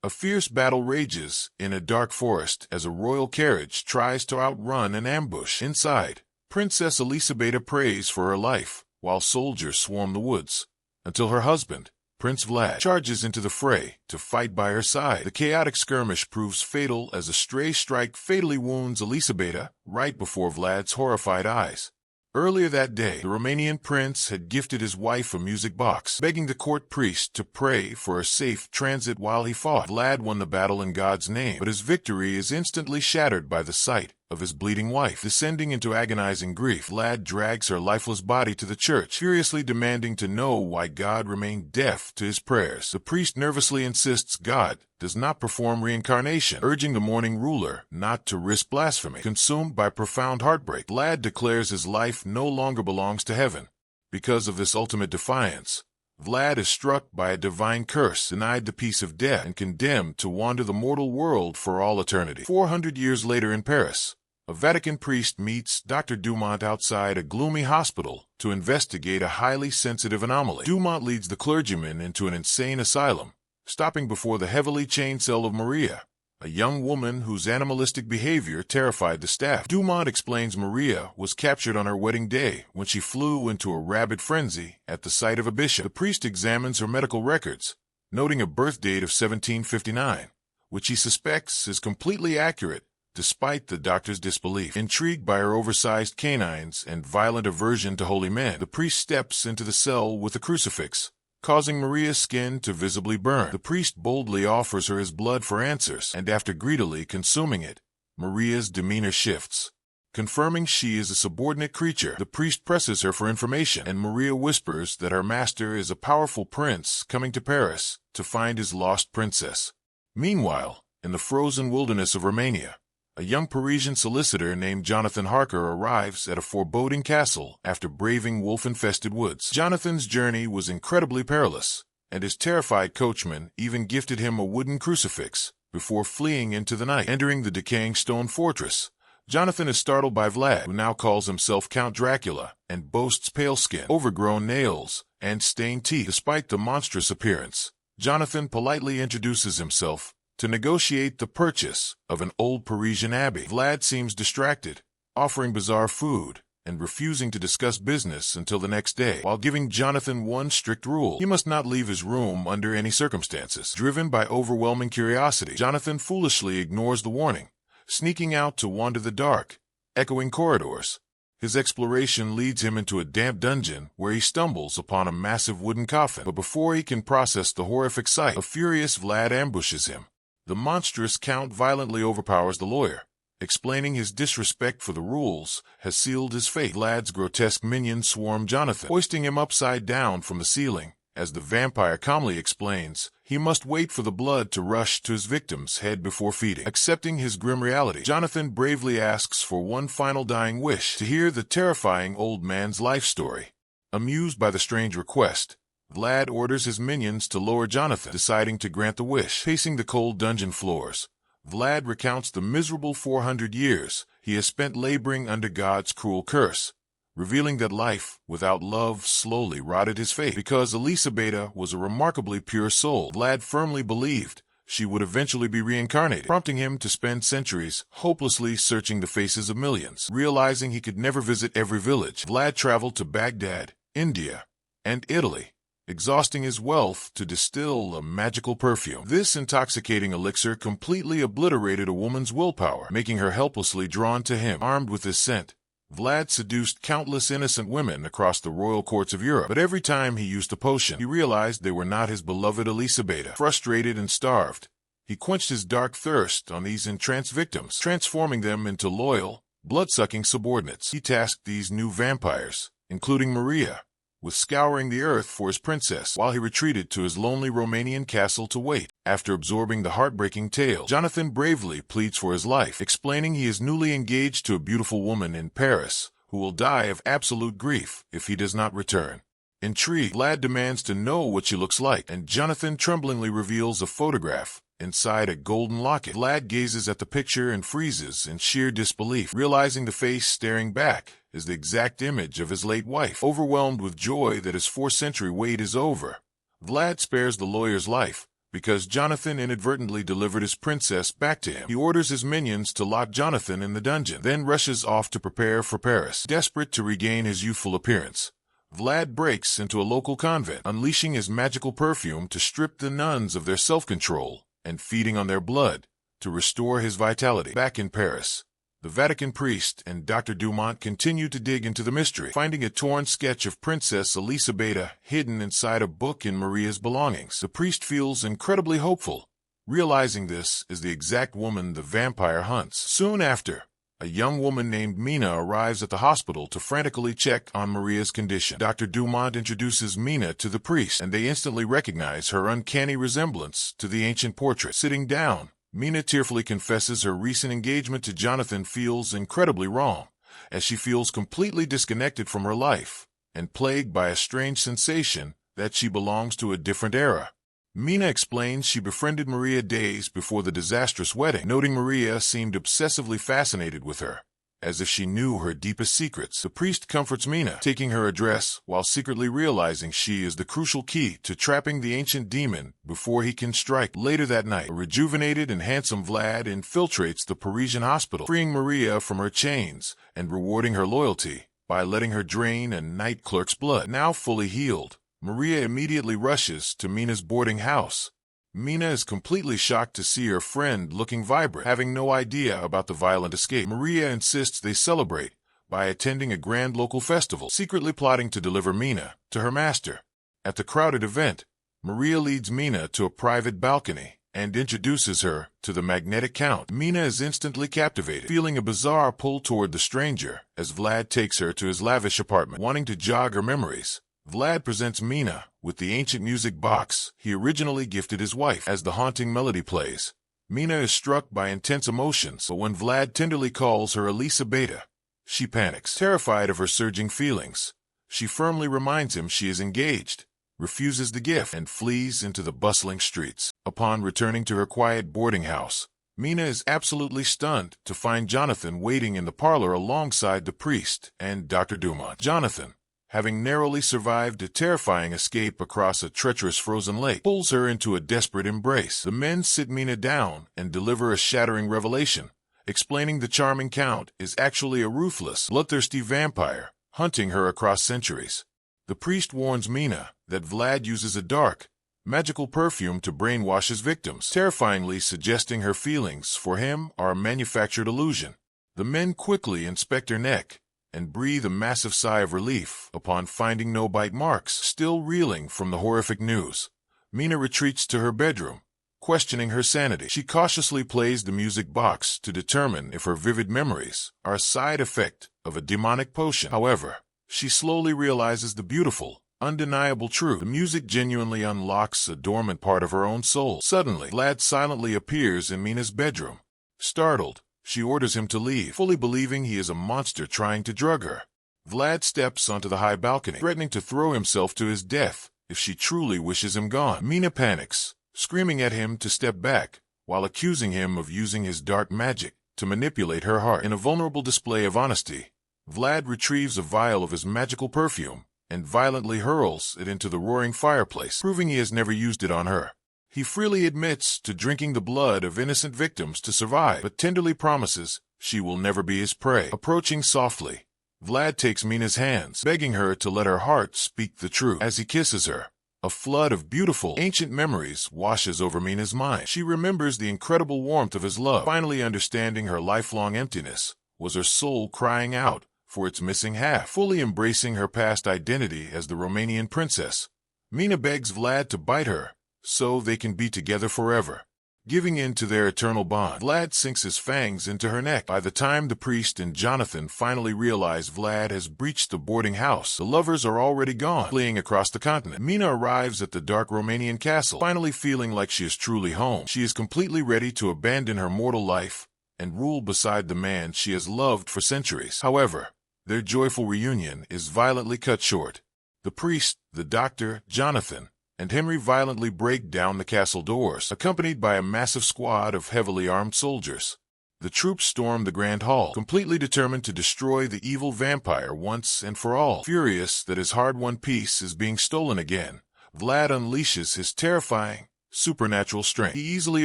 A fierce battle rages in a dark forest as a royal carriage tries to outrun an ambush. Inside, Princess Elisabetta prays for her life, while soldiers swarm the woods, until her husband, Prince Vlad, charges into the fray to fight by her side. The chaotic skirmish proves fatal as a stray strike fatally wounds Elisabetta right before Vlad's horrified eyes. Earlier that day, the Romanian prince had gifted his wife a music box, begging the court priest to pray for a safe transit while he fought. Vlad won the battle in God's name, but his victory is instantly shattered by the sight of his bleeding wife. Descending into agonizing grief, Vlad drags her lifeless body to the church, furiously demanding to know why God remained deaf to his prayers. The priest nervously insists God does not perform reincarnation, urging the mourning ruler not to risk blasphemy. Consumed by profound heartbreak, Vlad declares his life no longer belongs to heaven. Because of this ultimate defiance, Vlad is struck by a divine curse, denied the peace of death, and condemned to wander the mortal world for all eternity. 400 years later in Paris, a Vatican priest meets Dr. Dumont outside a gloomy hospital to investigate a highly sensitive anomaly. Dumont leads the clergyman into an insane asylum, stopping before the heavily chained cell of Maria, a young woman whose animalistic behavior terrified the staff. Dumont explains Maria was captured on her wedding day when she flew into a rabid frenzy at the sight of a bishop. The priest examines her medical records, noting a birth date of 1759, which he suspects is completely accurate despite the doctor's disbelief. Intrigued by her oversized canines and violent aversion to holy men, the priest steps into the cell with a crucifix, causing Maria's skin to visibly burn. The priest boldly offers her his blood for answers, and after greedily consuming it, Maria's demeanor shifts. Confirming she is a subordinate creature, the priest presses her for information, and Maria whispers that her master is a powerful prince coming to Paris to find his lost princess. Meanwhile, in the frozen wilderness of Romania, a young Parisian solicitor named Jonathan Harker arrives at a foreboding castle after braving wolf-infested woods. Jonathan's journey was incredibly perilous, and his terrified coachman even gifted him a wooden crucifix before fleeing into the night. Entering the decaying stone fortress, Jonathan is startled by Vlad, who now calls himself Count Dracula and boasts pale skin, overgrown nails, and stained teeth. Despite the monstrous appearance, Jonathan politely introduces himself to negotiate the purchase of an old Parisian abbey. Vlad seems distracted, offering bizarre food and refusing to discuss business until the next day, while giving Jonathan one strict rule: he must not leave his room under any circumstances. Driven by overwhelming curiosity, Jonathan foolishly ignores the warning, sneaking out to wander the dark, echoing corridors. His exploration leads him into a damp dungeon where he stumbles upon a massive wooden coffin. But before he can process the horrific sight, a furious Vlad ambushes him. The monstrous count violently overpowers the lawyer, explaining his disrespect for the rules has sealed his fate. Vlad's grotesque minions swarm Jonathan, hoisting him upside down from the ceiling. As the vampire calmly explains, he must wait for the blood to rush to his victim's head before feeding. Accepting his grim reality, Jonathan bravely asks for one final dying wish: to hear the terrifying old man's life story. Amused by the strange request, Vlad orders his minions to lower Jonathan, deciding to grant the wish. Pacing the cold dungeon floors, Vlad recounts the miserable 400 years he has spent laboring under God's cruel curse, revealing that life without love slowly rotted his fate. Because Elisabetta was a remarkably pure soul, Vlad firmly believed she would eventually be reincarnated, prompting him to spend centuries hopelessly searching the faces of millions. Realizing he could never visit every village, Vlad traveled to Baghdad, India, and Italy, exhausting his wealth to distill a magical perfume. This intoxicating elixir completely obliterated a woman's willpower, making her helplessly drawn to him. Armed with this scent, Vlad seduced countless innocent women across the royal courts of Europe. But every time he used the potion, he realized they were not his beloved Elisabetta. Frustrated and starved, he quenched his dark thirst on these entranced victims, transforming them into loyal, blood-sucking subordinates. He tasked these new vampires, including Maria, with scouring the earth for his princess, while he retreated to his lonely Romanian castle to wait. After absorbing the heartbreaking tale, Jonathan bravely pleads for his life, explaining he is newly engaged to a beautiful woman in Paris who will die of absolute grief if he does not return. Intrigued, Vlad demands to know what she looks like, and Jonathan tremblingly reveals a photograph inside a golden locket. Vlad gazes at the picture and freezes in sheer disbelief, realizing the face staring back is the exact image of his late wife. Overwhelmed with joy that his 4th-century wait is over, Vlad spares the lawyer's life, because Jonathan inadvertently delivered his princess back to him. He orders his minions to lock Jonathan in the dungeon, then rushes off to prepare for Paris. Desperate to regain his youthful appearance, Vlad breaks into a local convent, unleashing his magical perfume to strip the nuns of their self-control and feeding on their blood to restore his vitality. Back in Paris, the Vatican priest and Dr. Dumont continue to dig into the mystery, finding a torn sketch of Princess Elisabetta hidden inside a book in Maria's belongings. The priest feels incredibly hopeful, realizing this is the exact woman the vampire hunts. Soon after, a young woman named Mina arrives at the hospital to frantically check on Maria's condition. Dr. Dumont introduces Mina to the priest, and they instantly recognize her uncanny resemblance to the ancient portrait. Sitting down, Mina tearfully confesses her recent engagement to Jonathan feels incredibly wrong, as she feels completely disconnected from her life and plagued by a strange sensation that she belongs to a different era. Mina explains she befriended Maria days before the disastrous wedding, noting Maria seemed obsessively fascinated with her, as if she knew her deepest secrets. The priest comforts Mina, taking her address while secretly realizing she is the crucial key to trapping the ancient demon before he can strike. Later that night, a rejuvenated and handsome Vlad infiltrates the Parisian hospital, freeing Maria from her chains and rewarding her loyalty by letting her drain a night clerk's blood. Now fully healed, Maria immediately rushes to Mina's boarding house. Mina is completely shocked to see her friend looking vibrant, having no idea about the violent escape. Maria insists they celebrate by attending a grand local festival, secretly plotting to deliver Mina to her master. At the crowded event, Maria leads Mina to a private balcony and introduces her to the magnetic count. Mina is instantly captivated, feeling a bizarre pull toward the stranger as Vlad takes her to his lavish apartment. Wanting to jog her memories, Vlad presents Mina with the ancient music box he originally gifted his wife. As the haunting melody plays, Mina is struck by intense emotions, but when Vlad tenderly calls her Elisabetta, she panics. Terrified of her surging feelings, she firmly reminds him she is engaged, refuses the gift, and flees into the bustling streets. Upon returning to her quiet boarding house, Mina is absolutely stunned to find Jonathan waiting in the parlor alongside the priest and Dr. Dumont. Jonathan, having narrowly survived a terrifying escape across a treacherous frozen lake, pulls her into a desperate embrace. The men sit Mina down and deliver a shattering revelation, explaining the charming Count is actually a ruthless, bloodthirsty vampire, hunting her across centuries. The priest warns Mina that Vlad uses a dark, magical perfume to brainwash his victims, terrifyingly suggesting her feelings for him are a manufactured illusion. The men quickly inspect her neck and breathe a massive sigh of relief upon finding no bite marks. Still reeling from the horrific news, Mina retreats to her bedroom, questioning her sanity. She cautiously plays the music box to determine if her vivid memories are a side effect of a demonic potion. However, she slowly realizes the beautiful, undeniable truth. The music genuinely unlocks a dormant part of her own soul. Suddenly, Vlad silently appears in Mina's bedroom. Startled, she orders him to leave, fully believing he is a monster trying to drug her. Vlad steps onto the high balcony, threatening to throw himself to his death if she truly wishes him gone. Mina panics, screaming at him to step back, while accusing him of using his dark magic to manipulate her heart. In a vulnerable display of honesty, Vlad retrieves a vial of his magical perfume and violently hurls it into the roaring fireplace, proving he has never used it on her. He freely admits to drinking the blood of innocent victims to survive, but tenderly promises she will never be his prey. Approaching softly, Vlad takes Mina's hands, begging her to let her heart speak the truth. As he kisses her, a flood of beautiful, ancient memories washes over Mina's mind. She remembers the incredible warmth of his love, finally understanding her lifelong emptiness was her soul crying out for its missing half. Fully embracing her past identity as the Romanian princess, Mina begs Vlad to bite her so they can be together forever. Giving in to their eternal bond, Vlad sinks his fangs into her neck. By the time the priest and Jonathan finally realize Vlad has breached the boarding house, the lovers are already gone, fleeing across the continent. Mina arrives at the dark Romanian castle, finally feeling like she is truly home. She is completely ready to abandon her mortal life and rule beside the man she has loved for centuries. However, their joyful reunion is violently cut short. The priest, the doctor, Jonathan, and Henry violently break down the castle doors, accompanied by a massive squad of heavily armed soldiers. The troops storm the grand hall, completely determined to destroy the evil vampire once and for all. Furious that his hard-won peace is being stolen again, Vlad unleashes his terrifying, supernatural strength. He easily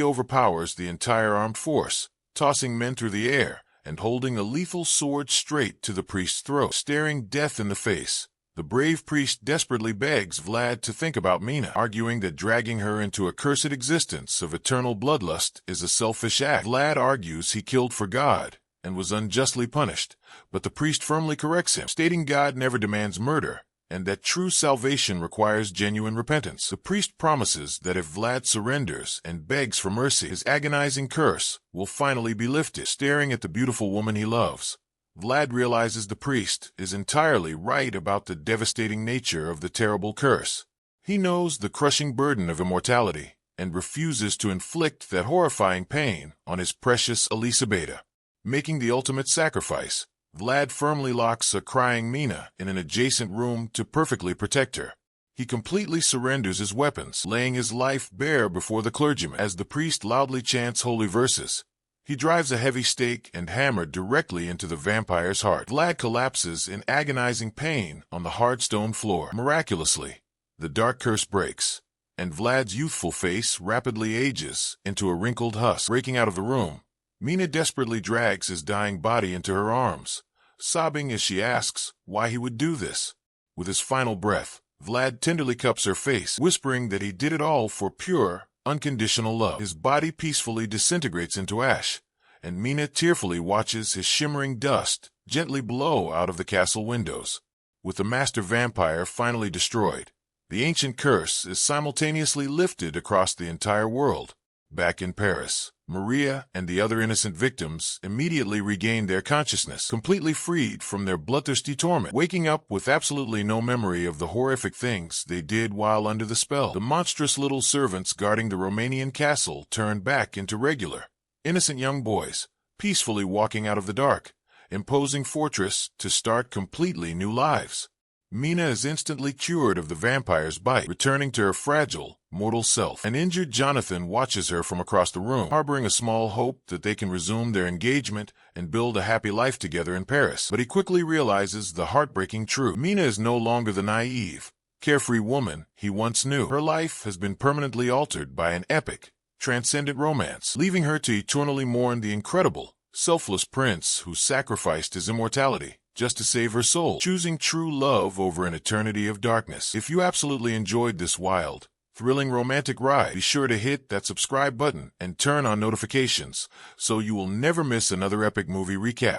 overpowers the entire armed force, tossing men through the air and holding a lethal sword straight to the priest's throat. Staring death in the face, the brave priest desperately begs Vlad to think about Mina, arguing that dragging her into a cursed existence of eternal bloodlust is a selfish act. Vlad argues he killed for God and was unjustly punished, but the priest firmly corrects him, stating God never demands murder, and that true salvation requires genuine repentance. The priest promises that if Vlad surrenders and begs for mercy, his agonizing curse will finally be lifted. Staring at the beautiful woman he loves, Vlad realizes the priest is entirely right about the devastating nature of the terrible curse. He knows the crushing burden of immortality and refuses to inflict that horrifying pain on his precious Elisabetta. Making the ultimate sacrifice, Vlad firmly locks a crying Mina in an adjacent room to perfectly protect her. He completely surrenders his weapons, laying his life bare before the clergyman. As the priest loudly chants holy verses, he drives a heavy stake and hammer directly into the vampire's heart. Vlad collapses in agonizing pain on the hard stone floor. Miraculously, the dark curse breaks, and Vlad's youthful face rapidly ages into a wrinkled husk. Breaking out of the room, Mina desperately drags his dying body into her arms, sobbing as she asks why he would do this. With his final breath, Vlad tenderly cups her face, whispering that he did it all for pure, unconditional love. His body peacefully disintegrates into ash, and Mina tearfully watches his shimmering dust gently blow out of the castle windows. With the master vampire finally destroyed, the ancient curse is simultaneously lifted across the entire world. Back in Paris, Maria and the other innocent victims immediately regain their consciousness, completely freed from their bloodthirsty torment, waking up with absolutely no memory of the horrific things they did while under the spell. The monstrous little servants guarding the Romanian castle turn back into regular, innocent young boys, peacefully walking out of the dark, imposing fortress to start completely new lives. Mina is instantly cured of the vampire's bite, returning to her fragile, mortal self. An injured Jonathan watches her from across the room, harboring a small hope that they can resume their engagement and build a happy life together in Paris. But he quickly realizes the heartbreaking truth. Mina is no longer the naive, carefree woman he once knew. Her life has been permanently altered by an epic, transcendent romance, leaving her to eternally mourn the incredible, selfless prince who sacrificed his immortality just to save her soul, choosing true love over an eternity of darkness. If you absolutely enjoyed this wild, thrilling romantic ride, be sure to hit that subscribe button and turn on notifications so you will never miss another epic movie recap.